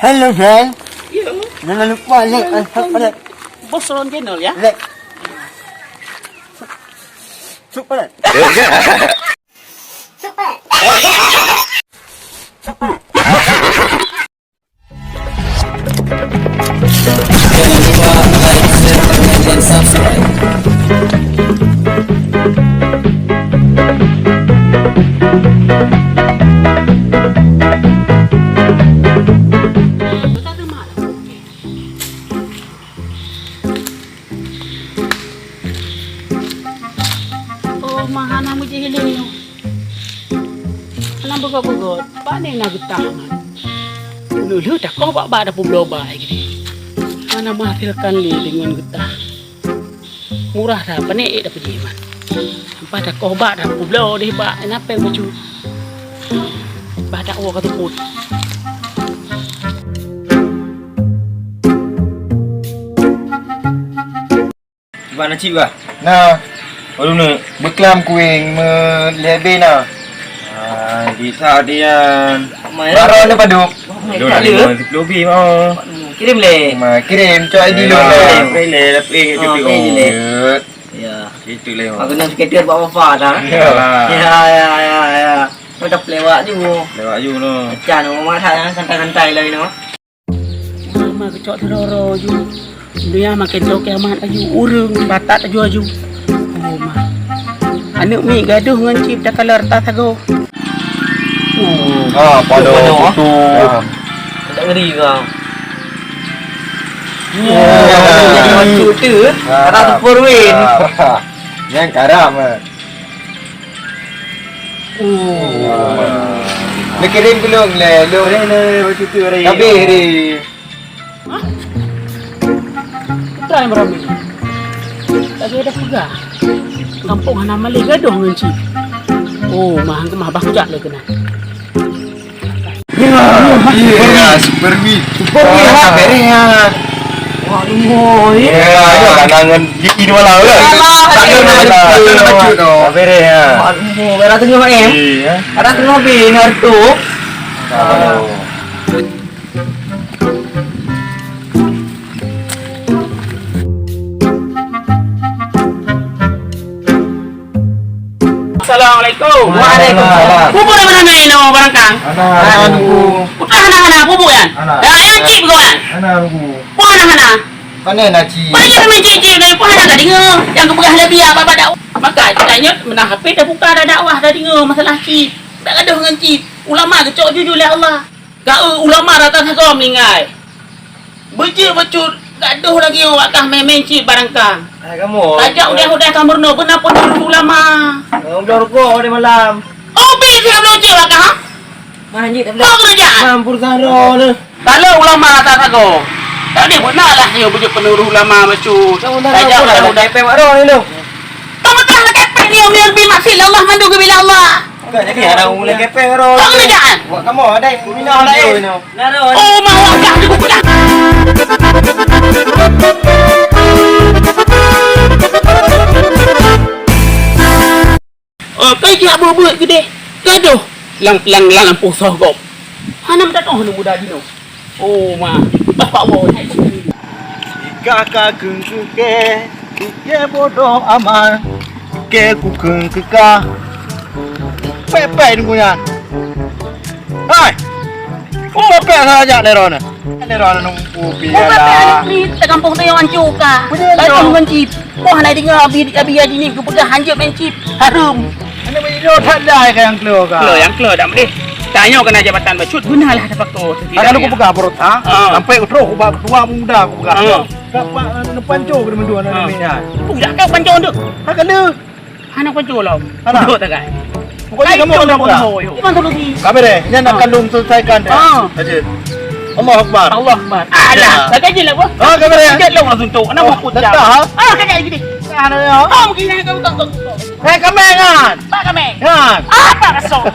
Hello, Ren. Ya. Jangan lupa like and subscribe. Bos Ron channel ya. Like. Subscribe. Jangan lupa like, share, komen, dan subscribe. Oh, mahana mo di hiling. Anang bagot-bagot, paano yung nagutangan? Lulu, tak kau buat pada publo baik ni. Mana menghasilkan li dengan getah. Murah dah, panik dah pergi man. Sampai tak kau buat dah publo di bak, kenapa yang baju? Badak awak kata put. Mana cik bah? Nah, baru ni beklam kuing melebih nah. Di saat dia Marah ni paduk. Lu nak lebih mau. Kirim le. Kirim cho ID lu. Boleh tapi itu Ya. itu leh. Aku nak skater bawa apa dah? Iyalah. Ya. Kau dah lewat juga. Lewat you no. Jangan rumah saya santai-santai lagi no. Mama kecok teroro ju. Dia makin jauh kiamat aju urung batat aju. Oh ma. Anak mi gaduh dengan cip dah kalar tak tago. Oh. Pada tu. Tak ngeri kau. Jadi macam tu. Ada tempur win. Yang karam. Dia kirim belum le? Lu Macam tu hari. habis ni. Try merami. Lagi ada juga. Kampung Hana Malay gaduh dengan cip. Oh, mah bah kejak le kena. Ya, super win. Super win ha. Waduh, Ya, kanangan gigi dua lah. Tak ada baju tu. Bere ya. Aduh, berat tengok Ada tengok benar tu. Assalamualaikum. Waalaikumsalam. Bubuk dah mana main nama barang kang? Anakku. Putra hana-hana bubuk kan? Anak. Yang cip kau kan? Anakku. Puan hana-hana. Mana nak ci? Pada dia main cip-cip dari puan hana tak dengar. Yang kau pegang lebih apa dakwah. Maka katanya menang HP dah buka dah dakwah dah dengar masalah cip. Tak gaduh dengan cip. Ulama kecok jujur oleh Allah. Kau ulama datang satu meninggal. Becut-becut gaduh lagi orang kah main cip barang kang. Kamu. Tajak udah kamu no benar pun ulama. Udah rukuk di malam. Oh, beli dia belum cip kah? Manjit Kau kerjaan. Campur saro le. Kalau ulama tak tahu. Tak ada benar lah dia punya penuruh ulama macam. Tajak udah. DP mak ro ni lu. Kamu tak nak kepek ni yang lebih maksud Allah mandu ke bila Allah. Jadi ada mulai kepe ro. Kau kerjaan. Kamu ada minah ada. Naro. Oh, mau agak aku pulang. Oh, kau dia buat gede. Gaduh. Lang lampu sogop. Hana tak tahu nak muda dino. Oh, ma. Bapak wo. Kakak kengku ke. Dia bodoh amat. Ke ku kengku ka. Pepe ni punya. Hai. Pepe saja lerona. Lerona nunggu biara. Ni tak kampung tu yang hancur ka. Datang mencip. Wah, nak dengar abi haji ni ku pegang hanjut mencip. Harum. Ini menyo tak ada yang keluar ka. Keluar dah boleh. Tanya kena jabatan bacut gunalah ada faktor. Kalau aku pegang perut ha. Sampai aku terus tua muda aku pegang. Ha. Kapa panco ke mendua namanya. Pudak kau pancong tu. Ha kena. Hana pancong lah. Hana. Duduk tak kan? Pokoknya kamu kena pegang. Iman tu lagi. Kabe deh, nya nak kandung selesaikan dah. Aja. Allah Akbar. Allah Akbar. Alah, tak gaji lah gua. Ha kabe deh. Kejap lah langsung tu. Kenapa aku Tak jam? tak. Kejap lagi ni. Ano ya? Oh, mungkin kau tak. Kame kan. Pak kami. Kan. Apa kasok?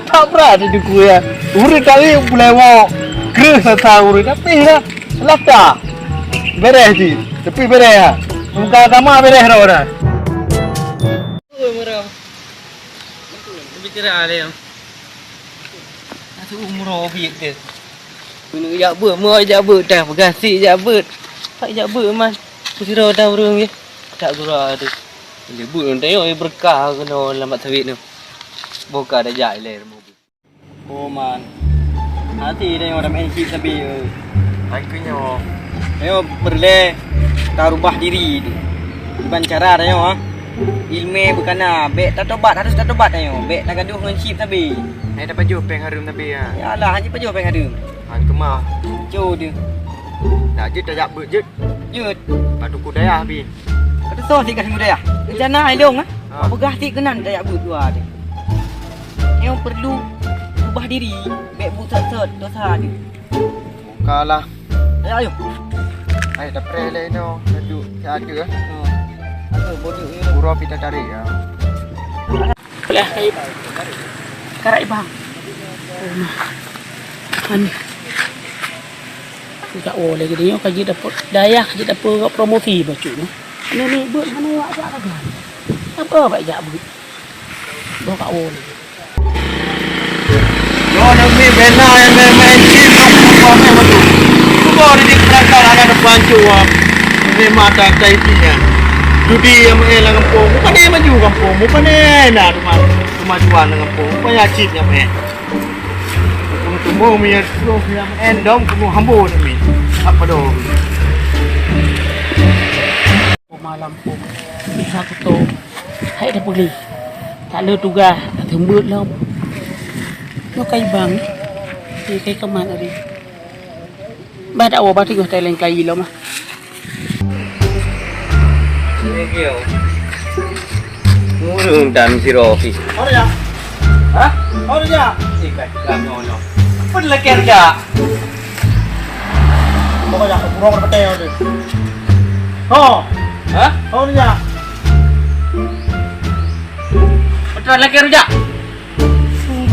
Tak berani di gue ya. Uri kali boleh mau gereh sasa uri tapi lah. Lata. Beres sih. Tapi beres ya. Muka kamu beres ora. Umur. Bicara ada yang. Nasi umur obi itu. Kena jabut, mau jabut dah. Bergasih jabut. Pak jabut man. Kusira dah urang je. Tak gura tu. Jabut orang tengok berkah kena lambat sawit tu. Buka dah jai le. Oh man. Hati tengok dah main chip sabi. Akunya. Tengok berle tak rubah diri tu. Bukan cara tengok ah. Ilmu berkana, bek tak tobat harus tak tobat tengok. Bek nak gaduh dengan chip sabi. Dah baju peng harum tapi ya. Yalah hanya paju peng ada. Han kemah. Jo dia. Nak je tak jabut je. Jut. Patu kudaya bi. Kata so si kasih muda ya. Rencana ai dong ah. Begah ti kenan tak but dua dia. Yang perlu ubah diri, bek buta dosa dia. Bukalah. Ayo. Ai dah prele no. Duduk ada. Apa bodoh ni. Pura kita cari ya. Boleh kayak karai bang. Oh mah. Kan. Tak boleh gini kaji dapat daya kaji dapat promosi bacu ni. Ni buat mana awak tak ada. Apa baik jak buat. Bawa kat boleh. Yo ni bena yang main chip apa main betul. Cuba di belakang ada pancu ni mata taitinya. Judi yang main lang kampung. Bukan dia maju kampung. Bukan dia nak kemajuan lang kampung. Bukan ya chipnya main. Tunggu punya tu yang endom kamu hambur ni. Apa doh? Malam pun bisa tu hai dah pergi. Tak ada tugas, tak tembut lah. Nó cây bằng thì cây công mạng ở đi ba đậu ba thì có thể lên cây lắm mà Ini kyo. Ngurung dan si Rofi. Ada ya? Hah? Ada ya? Ikat no. Pun lagi kerja. Bawa ya, burung berpetai ada. Oh, Hah? ada ya? Betul lagi rujak.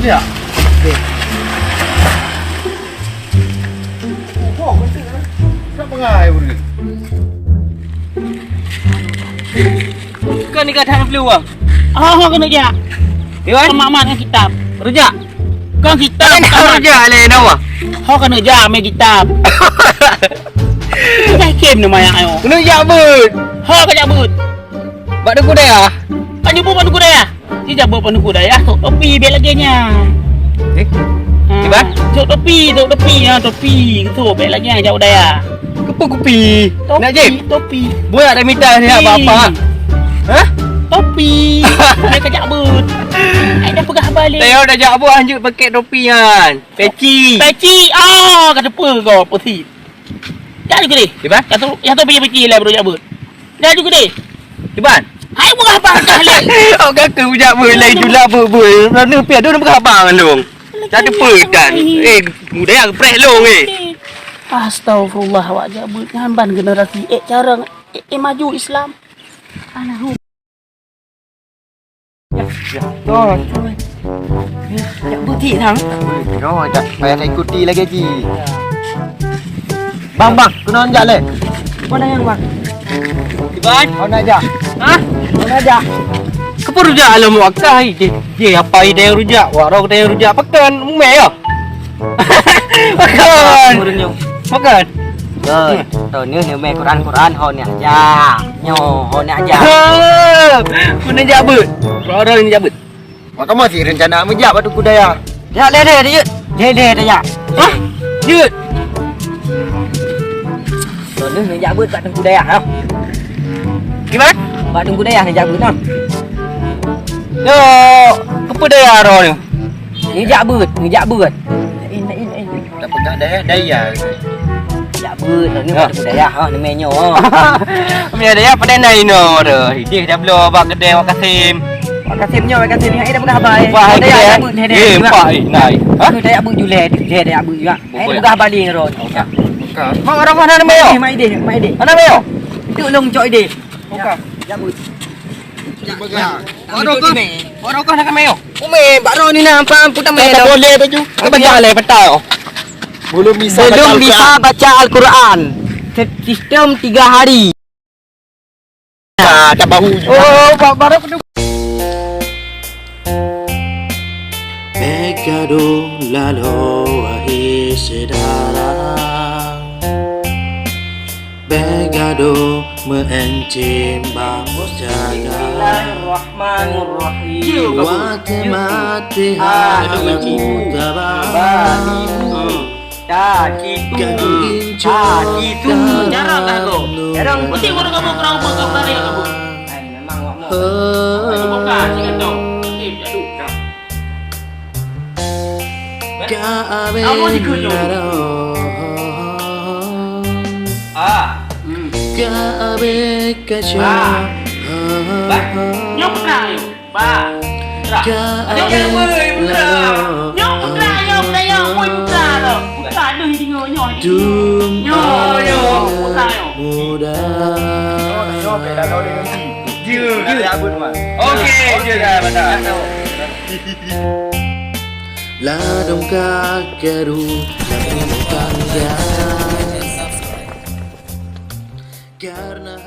Ya. Oh, betul. Tak pengai pun. Kan ni kadang peluang. oh kena je Dewan? mak kan kitab Rujak. kan kitab Rujak le nawa. ho kena je me kitab dah kem nama yang ayo Kena jabut. ho ka jabut Bak duku dia. kan jumpa pandu kudaya si jabut pandu kudaya tok topi bel lagi nya Eh? Tiba? tok topi ya topi tu bel lagi jauh daya Kupi. Nak je? topi Buat dah minta ni apa-apa. Hah? topi mereka jabut ai dah pegah balik Tengok dah jabut anjuk pakai topi kan. Peci. peci kata apa kau putih dah juga deh Tiba? yang tu peci lah bro jabut dah juga deh Tiba? hai bukan apa kali Oh kakak bujak boleh julak bubul. Mana pian tu nak berkhabar dong. Tak ada pedan. Muda yang preh long Astagfirullah awak jabut ngamban generasi cara maju Islam anak Oh. Jak butik thang. No, tak payah nak ikuti lagi ji. Bang, kena anjak le. Mana yang bang? Tiban? Kau nak ajak? Ha? Kau nak ajak? Kepo rujak alam wakai. Je apa ide rujak? Waro ide rujak pekan umeh ya. Pekan. Pekan. Rồi, rồi nếu mẹ Quran ho nè aja. Nyo ho nè aja. Mana jabut? Waro ni jabut. Kau masih rencana menjak batu kudaya. Ya le le dia. Le dia ya. Hah? Jut. Rồi nếu nhà bớt bạn đừng cu đè hả? Gimana? Bạn đừng cu đè này nhà bớt không? Yo, kepo dia ro ni. Ni dạ bớt. In. Tak pegang daya. Dạ bớt rồi nếu bạn đừng cu đè hả? Ni mẹ nhỏ. Mẹ dia pada nai no rồi. Dia dah belo bak kedai wak Kasim. Kasim nyo, Kasim hai dah berkah baik. Wah, Dia kedai. dạ bớt Eh, pai nai. Ha? Dia dạ bớt jule, dia dạ bớt juga. Hai dah berkah balik rồi. Bukan. Mak orang mana ni meo? Mai dia. Mana meo? Tự lông chọi đi. Bukan. Dạ bớt. Orang kau nak meo? Umi, baru ni nampak putar Tak melo. boleh baju. Kau baca le petau. Belum bisa Belum bisa baca Al-Quran. Sistem 3 hari. tak bahu. Oh, baru kedua. Pecado la loa y será Lado meencim bangus jaga Bismillahirrahmanirrahim. Wate mati halamu tabah Gitu. Jarang dah kau. Jarang. Mesti kau kamu kerau kau kali kamu. Memang awak mau. Kamu buka jangan kau. Nanti aduh. Kamu dikunyum. Kaabe kaca Nyok nak yo. Ba. Nyok yang boleh putra. Nyok putra nyok dah yang boleh putra lo. Putra ada di ngau nyok. Nyok putra yo. Muda Okey, je dah betul. Ladong kakaru Namun tangga Karena